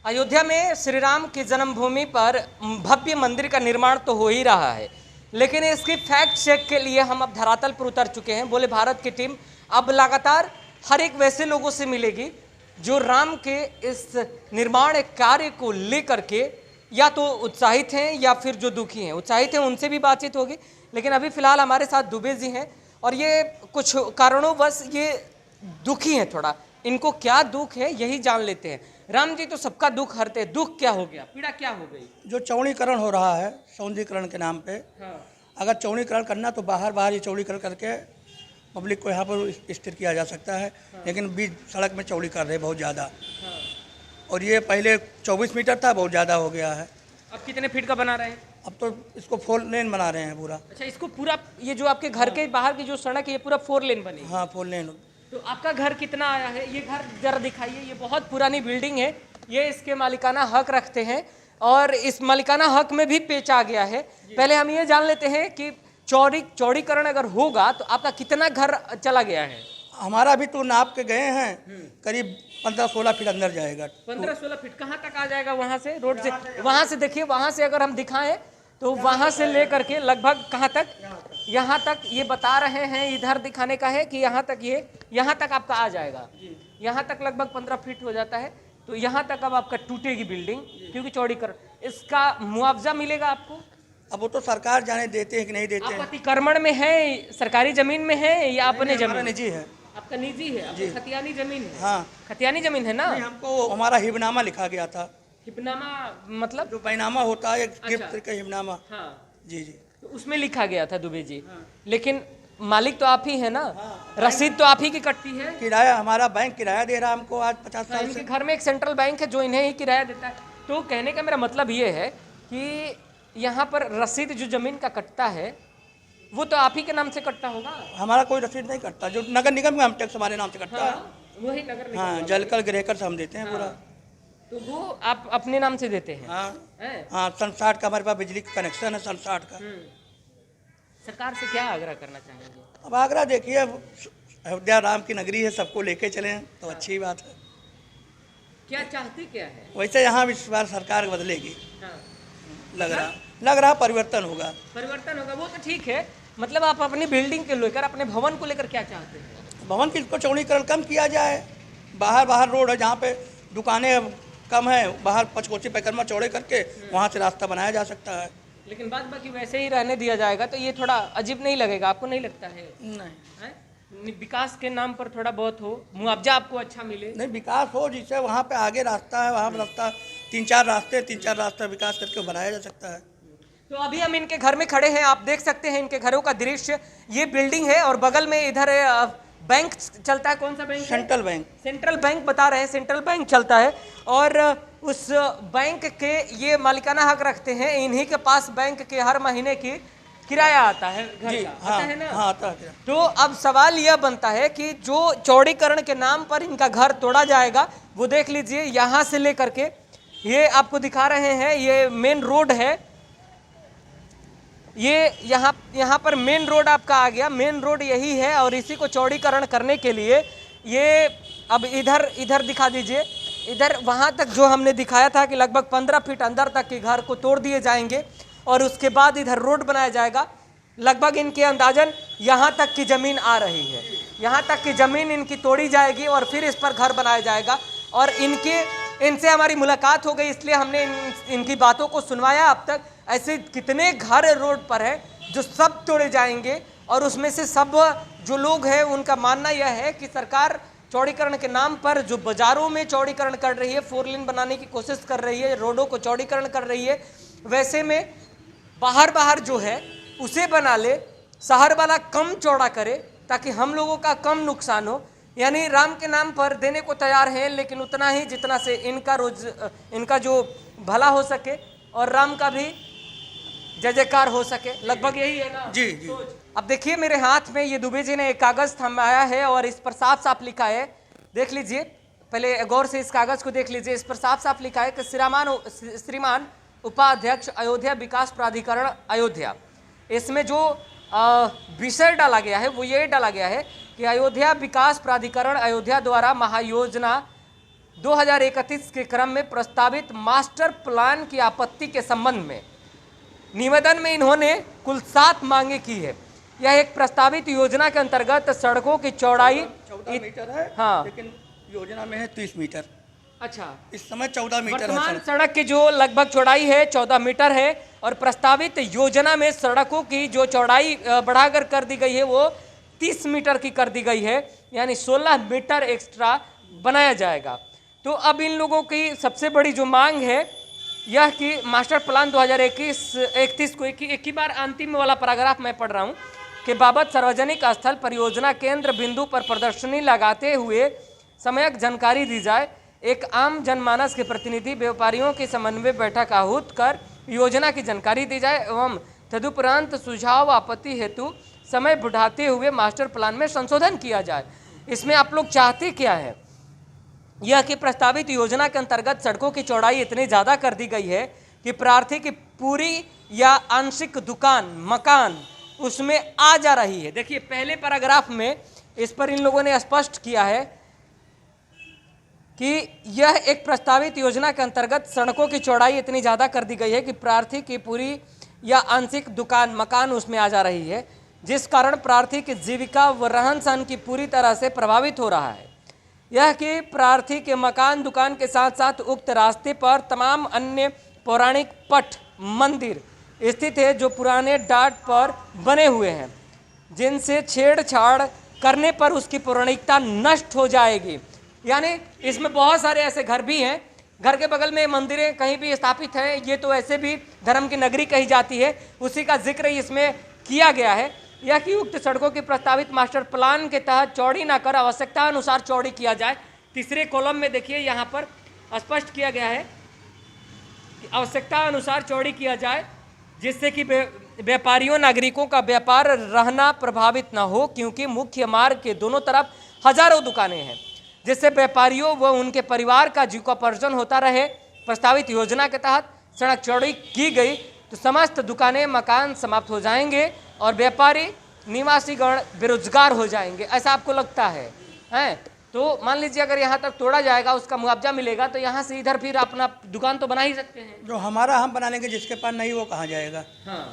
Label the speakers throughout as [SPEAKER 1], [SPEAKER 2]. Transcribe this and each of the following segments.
[SPEAKER 1] अयोध्या में श्री राम की जन्मभूमि पर भव्य मंदिर का निर्माण तो हो ही रहा है, लेकिन इसकी फैक्ट चेक के लिए हम अब धरातल पर उतर चुके हैं। बोले भारत की टीम अब लगातार हर एक वैसे लोगों से मिलेगी जो राम के इस निर्माण कार्य को लेकर के या तो उत्साहित हैं या फिर जो दुखी हैं। उत्साहित हैं उनसे भी बातचीत होगी, लेकिन अभी फिलहाल हमारे साथ दुबे जी हैं और ये कुछ कारणोंवश ये दुखी हैं थोड़ा। इनको क्या दुख है यही जान लेते हैं। राम जी तो सबका दुख हरते हैं, दुख क्या हो गया, पीड़ा क्या हो गई?
[SPEAKER 2] जो चौड़ीकरण हो रहा है सौंदर्यीकरण के नाम पे,
[SPEAKER 1] हाँ।
[SPEAKER 2] अगर चौड़ीकरण करना तो बाहर बाहर ये चौड़ीकरण करके पब्लिक को यहाँ पर स्थिर किया जा सकता है। हाँ। लेकिन बीच सड़क में चौड़ी कर रहे बहुत ज़्यादा। हाँ। और ये पहले 24 मीटर था, बहुत ज़्यादा हो गया है।
[SPEAKER 1] अब कितने फीट का बना रहे हैं?
[SPEAKER 2] अब तो इसको 4 लेन बना रहे हैं पूरा।
[SPEAKER 1] अच्छा, इसको पूरा ये जो आपके घर के बाहर की जो सड़क है ये पूरा 4 लेन बनेगी?
[SPEAKER 2] हाँ 4 लेन।
[SPEAKER 1] तो आपका घर कितना आया है? ये घर जरा दिखाइए। ये बहुत पुरानी बिल्डिंग है, ये इसके मालिकाना हक रखते हैं और इस मालिकाना हक में भी पेच आ गया है। पहले हम ये जान लेते हैं कि चौड़ीकरण अगर होगा तो आपका कितना घर चला गया है?
[SPEAKER 2] हमारा भी तो नाप के गए हैं, करीब 15-16 फीट अंदर जाएगा।
[SPEAKER 1] 15-16 फीट कहाँ तक आ जाएगा? वहाँ से रोड से, वहाँ से देखिए, वहाँ से अगर हम दिखाएं तो वहाँ से लेकर के लगभग कहाँ तक? यहाँ तक ये बता रहे हैं, इधर दिखाने का है कि यहाँ तक, ये यहाँ तक आपका आ जाएगा। यहाँ तक लगभग 15 फीट हो जाता है। तो यहाँ तक अब आपका टूटेगी बिल्डिंग, क्योंकि चौड़ीकरण। इसका मुआवजा मिलेगा आपको?
[SPEAKER 2] अब वो तो सरकार जाने देते हैं कि नहीं देते
[SPEAKER 1] आप
[SPEAKER 2] हैं।
[SPEAKER 1] अतिक्रमण में है, सरकारी जमीन में है या अपने जमीन?
[SPEAKER 2] निजी है।
[SPEAKER 1] आपका निजी है? आपकी खतियानी जमीन है?
[SPEAKER 2] हाँ
[SPEAKER 1] खतियानी जमीन है ना?
[SPEAKER 2] हमको हमारा हिबनामा लिखा गया था।
[SPEAKER 1] हिबनामा मतलब?
[SPEAKER 2] जो बैनामा होता है, एक गिफ्ट का हिबनामा।
[SPEAKER 1] हाँ
[SPEAKER 2] जी जी,
[SPEAKER 1] तो उसमें लिखा गया था दुबे जी। लेकिन मालिक तो आप ही है ना? रसीद तो आप ही की कटती है।
[SPEAKER 2] किराया हमारा बैंक किराया दे रहा है हमको आज 50 साल
[SPEAKER 1] इनके
[SPEAKER 2] से।
[SPEAKER 1] घर में एक सेंट्रल बैंक है जो इन्हें ही किराया देता है। तो कहने का मेरा मतलब ये है कि यहाँ पर रसीद जो जमीन का कटता है वो तो आप ही के नाम से कटता होगा?
[SPEAKER 2] हमारा कोई रसीद नहीं कटता, जो नगर निगम का हम टैक्स हमारे नाम से कटता है।
[SPEAKER 1] वही नगर निगम।
[SPEAKER 2] हाँ, जलकर गृहकर से हम देते हैं पूरा।
[SPEAKER 1] तो वो आप अपने नाम से देते हैं?
[SPEAKER 2] हाँ, सन 60 का हमारे पास बिजली का कनेक्शन है, सन 60 का।
[SPEAKER 1] सरकार से क्या आग्रह करना चाहेंगे?
[SPEAKER 2] अब आगरा देखिए, अयोध्या राम की नगरी है, सबको लेके चले तो अच्छी बात है।
[SPEAKER 1] क्या चाहती क्या है?
[SPEAKER 2] वैसे यहाँ भी इस बार सरकार बदलेगी। लग रहा परिवर्तन होगा।
[SPEAKER 1] परिवर्तन होगा, वो तो ठीक है। मतलब आप अपनी बिल्डिंग के लेकर, अपने भवन को लेकर क्या चाहते हैं?
[SPEAKER 2] भवन की इसको चौड़ीकरण कम किया जाए। बाहर रोड है, जहाँ पे दुकानें कम है, बाहर पचकोची पैकरमा चौड़े करके वहाँ से रास्ता बनाया जा सकता है।
[SPEAKER 1] लेकिन बाकी वैसे ही रहने दिया जाएगा तो ये थोड़ा अजीब नहीं लगेगा? आपको नहीं लगता है?
[SPEAKER 2] नहीं,
[SPEAKER 1] विकास के नाम पर थोड़ा बहुत हो, मुआवजा आपको अच्छा मिले।
[SPEAKER 2] नहीं, विकास हो जिससे वहाँ पे आगे रास्ता है, वहाँ पे रास्ता 3-4 रास्ते विकास करके बनाया जा सकता है।
[SPEAKER 1] तो अभी हम इनके घर में खड़े हैं, आप देख सकते हैं इनके घरों का दृश्य। ये बिल्डिंग है और बगल में इधर बैंक चलता है। कौन सा bank?
[SPEAKER 2] Central bank.
[SPEAKER 1] Central bank बता रहे हैं, सेंट्रल बैंक चलता है और उस बैंक के ये मालिकाना हक रखते हैं। इन्हीं के पास बैंक के हर महीने की किराया आता है घर
[SPEAKER 2] जी,
[SPEAKER 1] का।
[SPEAKER 2] हाँ,
[SPEAKER 1] आता है ना?
[SPEAKER 2] हाँ, आता है।
[SPEAKER 1] तो अब सवाल यह बनता है कि जो चौड़ीकरण के नाम पर इनका घर तोड़ा जाएगा, वो देख लीजिए, यहाँ से लेकर के ये आपको दिखा रहे हैं, ये मेन रोड है। ये यहाँ पर मेन रोड आपका आ गया, मेन रोड यही है और इसी को चौड़ीकरण करने के लिए ये अब इधर दिखा दीजिए, इधर वहाँ तक जो हमने दिखाया था कि लगभग 15 फीट अंदर तक के घर को तोड़ दिए जाएंगे और उसके बाद इधर रोड बनाया जाएगा। लगभग इनके अंदाजन यहाँ तक की ज़मीन आ रही है, यहाँ तक की ज़मीन इनकी तोड़ी जाएगी और फिर इस पर घर बनाया जाएगा। और इनसे हमारी मुलाकात हो गई, इसलिए हमने इनकी बातों को सुनवाया। अब तक ऐसे कितने घर रोड पर हैं जो सब तोड़े जाएंगे और उसमें से सब जो लोग हैं उनका मानना यह है कि सरकार चौड़ीकरण के नाम पर जो बाजारों में चौड़ीकरण कर रही है, 4 लेन बनाने की कोशिश कर रही है, रोडों को चौड़ीकरण कर रही है, वैसे में बाहर जो है उसे बना ले, शहर वाला कम चौड़ा करे ताकि हम लोगों का कम नुकसान हो। यानी राम के नाम पर देने को तैयार हैं, लेकिन उतना ही जितना से इनका जो भला हो सके और राम का भी जय जयकार हो सके, लगभग यही है ना?
[SPEAKER 2] जी जी।
[SPEAKER 1] अब देखिए मेरे हाथ में ये दुबे जी ने एक कागज थमाया है और इस पर साफ साफ लिखा है, देख लीजिए, पहले गौर से इस कागज को देख लीजिए। इस पर साफ साफ लिखा है कि श्रीमान उपाध्यक्ष अयोध्या विकास प्राधिकरण अयोध्या। इसमें जो विषय डाला गया है वो ये डाला गया है कि अयोध्या विकास प्राधिकरण अयोध्या द्वारा महायोजना 2031 के क्रम में प्रस्तावित मास्टर प्लान की आपत्ति के संबंध में निवेदन में इन्होंने कुल 7 मांगे की है। यह एक प्रस्तावित योजना के अंतर्गत सड़कों की चौड़ाई
[SPEAKER 2] 14 मीटर है,
[SPEAKER 1] हाँ।
[SPEAKER 2] लेकिन योजना में है 30 मीटर।
[SPEAKER 1] अच्छा,
[SPEAKER 2] इस समय 14 मीटर है
[SPEAKER 1] वर्तमान
[SPEAKER 2] सड़क।
[SPEAKER 1] सड़क की जो लगभग चौड़ाई है 14 मीटर है और प्रस्तावित योजना में सड़कों की जो चौड़ाई बढ़ाकर कर दी गई है वो 30 मीटर की कर दी गई है, यानी 16 मीटर एक्स्ट्रा बनाया जाएगा। तो अब इन लोगों की सबसे बड़ी जो मांग है यह कि मास्टर प्लान 2021-31 को एक ही बार अंतिम वाला पैराग्राफ मैं पढ़ रहा हूँ कि बाबत सार्वजनिक स्थल परियोजना केंद्र बिंदु पर प्रदर्शनी लगाते हुए सम्यक जानकारी दी जाए। एक आम जनमानस के प्रतिनिधि व्यापारियों की समन्वय बैठक आहूत कर योजना की जानकारी दी जाए एवं तदुपरांत सुझाव आपत्ति हेतु समय बढ़ाते हुए मास्टर प्लान में संशोधन किया जाए। इसमें आप लोग चाहते क्या है? यह कि प्रस्तावित योजना के अंतर्गत सड़कों की चौड़ाई इतनी ज़्यादा कर दी गई है कि प्रार्थी की पूरी या आंशिक दुकान मकान उसमें आ जा रही है। देखिए पहले पैराग्राफ में इस पर इन लोगों ने स्पष्ट किया है कि यह एक प्रस्तावित योजना के अंतर्गत सड़कों की चौड़ाई इतनी ज़्यादा कर दी गई है कि प्रार्थी की पूरी या आंशिक दुकान मकान उसमें आ जा रही है, जिस कारण प्रार्थी की जीविका व रहन सहन की पूरी तरह से प्रभावित हो रहा है। यह कि प्रार्थी के मकान दुकान के साथ साथ उक्त रास्ते पर तमाम अन्य पौराणिक पट मंदिर स्थित है जो पुराने डाट पर बने हुए हैं, जिनसे छेड़छाड़ करने पर उसकी पौराणिकता नष्ट हो जाएगी। यानी इसमें बहुत सारे ऐसे घर भी हैं, घर के बगल में मंदिरें कहीं भी स्थापित हैं, ये तो ऐसे भी धर्म की नगरी कही जाती है, उसी का जिक्र इसमें किया गया है। यह कि उक्त सड़कों की प्रस्तावित मास्टर प्लान के तहत चौड़ी न कर आवश्यकता अनुसार चौड़ी किया जाए। तीसरे कॉलम में देखिए यहाँ पर स्पष्ट किया गया है कि आवश्यकता अनुसार चौड़ी किया जाए, जिससे कि व्यापारियों नागरिकों का व्यापार रहना प्रभावित न हो, क्योंकि मुख्य मार्ग के दोनों तरफ हजारों दुकानें हैं, जिससे व्यापारियों व उनके परिवार का जीविकोपार्जन होता रहे। प्रस्तावित योजना के तहत सड़क चौड़ी की गई तो समस्त दुकानें मकान समाप्त हो जाएंगे और व्यापारी निवासीगण बेरोजगार हो जाएंगे। ऐसा आपको लगता है हैं? तो मान लीजिए अगर यहाँ तक तोड़ा जाएगा उसका मुआवजा मिलेगा तो यहाँ से इधर फिर अपना दुकान तो बना ही सकते हैं।
[SPEAKER 2] जो हमारा हम बना लेंगे, जिसके पास नहीं वो कहाँ जाएगा?
[SPEAKER 1] हाँ,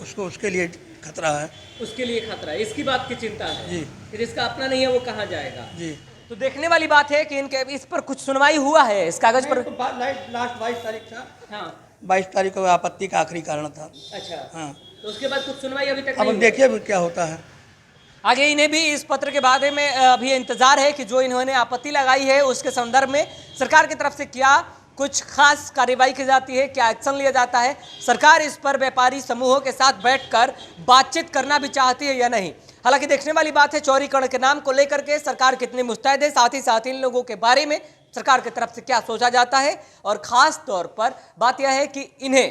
[SPEAKER 2] उसको उसके लिए खतरा है।
[SPEAKER 1] उसके लिए खतरा है, इसकी बात की चिंता है
[SPEAKER 2] जी
[SPEAKER 1] कि जिसका अपना नहीं है वो कहाँ जाएगा।
[SPEAKER 2] जी।
[SPEAKER 1] तो देखने वाली बात है कि इनके इस पर कुछ सुनवाई हुआ है इस कागज पर?
[SPEAKER 2] तो लास्ट 22 तारीख था।
[SPEAKER 1] हाँ,
[SPEAKER 2] 22 तारीख को आपत्ति का आखिरी कारण था।
[SPEAKER 1] अच्छा।
[SPEAKER 2] हाँ,
[SPEAKER 1] तो उसके बाद कुछ सुनवाई अभी तक
[SPEAKER 2] अब
[SPEAKER 1] नहीं
[SPEAKER 2] हम
[SPEAKER 1] हुई?
[SPEAKER 2] देखिए अभी क्या होता है।
[SPEAKER 1] आगे इन्हें भी इस पत्र के बारे में अभी इंतजार है कि जो इन्होंने आपत्ति लगाई है उसके संदर्भ में सरकार की तरफ से क्या कुछ खास कार्यवाही की जाती है, क्या एक्शन लिया जाता है। सरकार इस पर व्यापारी समूहों के साथ बैठकर बातचीत करना भी चाहती है या नहीं। हालांकि देखने वाली बात है चौड़ीकरण के नाम को लेकर के सरकार कितनी मुस्तैद है, साथ ही साथ इन लोगों के बारे में सरकार की तरफ से क्या सोचा जाता है, और खास तौर पर बात यह है कि इन्हें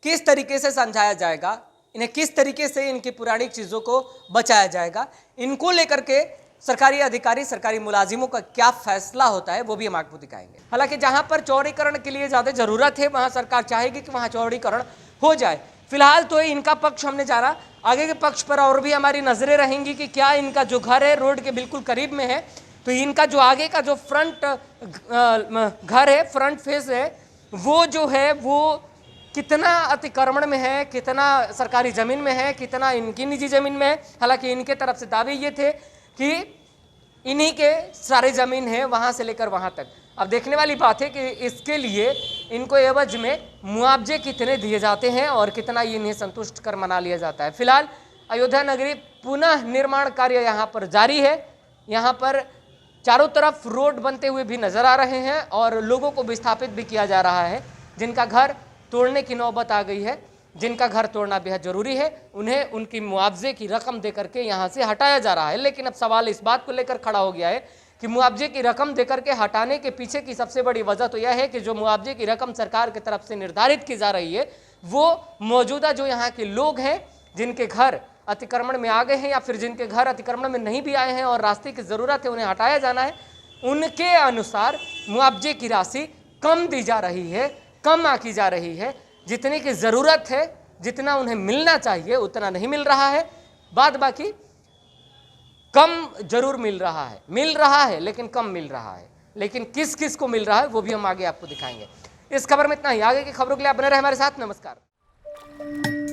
[SPEAKER 1] किस तरीके से समझाया जाएगा, इन्हें किस तरीके से इनकी पुरानी चीज़ों को बचाया जाएगा। इनको लेकर के सरकारी अधिकारी, सरकारी मुलाजिमों का क्या फैसला होता है वो भी हम आपको दिखाएंगे। हालांकि जहां पर चौड़ीकरण के लिए ज़्यादा ज़रूरत है वहां सरकार चाहेगी कि वहां चौड़ीकरण हो जाए। फिलहाल तो इनका पक्ष हमने जाना, आगे के पक्ष पर और भी हमारी नज़रें रहेंगी कि क्या इनका जो घर है रोड के बिल्कुल करीब में है, तो इनका जो आगे का जो फ्रंट घर है, फ्रंट फेस है, वो जो है वो कितना अतिक्रमण में है, कितना सरकारी ज़मीन में है, कितना इनकी निजी ज़मीन में है। हालांकि इनके तरफ से दावे ये थे कि इन्हीं के सारे ज़मीन है वहाँ से लेकर वहाँ तक। अब देखने वाली बात है कि इसके लिए इनको एवज में मुआवजे कितने दिए जाते हैं और कितना इन्हें संतुष्ट कर मना लिया जाता है। फिलहाल अयोध्या नगरी पुनः निर्माण कार्य यहाँ पर जारी है। यहाँ पर चारों तरफ रोड बनते हुए भी नज़र आ रहे हैं और लोगों को विस्थापित भी किया जा रहा है। जिनका घर तोड़ने की नौबत आ गई है, जिनका घर तोड़ना बेहद ज़रूरी है, उन्हें उनकी मुआवजे की रकम दे करके यहाँ से हटाया जा रहा है। लेकिन अब सवाल इस बात को लेकर खड़ा हो गया है कि मुआवजे की रकम देकर के हटाने के पीछे की सबसे बड़ी वजह तो यह है कि जो मुआवजे की रकम सरकार की तरफ से निर्धारित की जा रही है वो मौजूदा जो यहाँ के लोग हैं जिनके घर अतिक्रमण में आ गए हैं या फिर जिनके घर अतिक्रमण में नहीं भी आए हैं और रास्ते की ज़रूरत है, उन्हें हटाया जाना है, उनके अनुसार मुआवजे की राशि कम दी जा रही है, कम आकी जा रही है। जितने की ज़रूरत है, जितना उन्हें मिलना चाहिए उतना नहीं मिल रहा है। बाद बाकी कम जरूर मिल रहा है लेकिन कम मिल रहा है। लेकिन किस किस को मिल रहा है वो भी हम आगे आपको दिखाएंगे। इस खबर में इतना ही। आगे की खबरों के लिए आप बने रहे हमारे साथ। नमस्कार।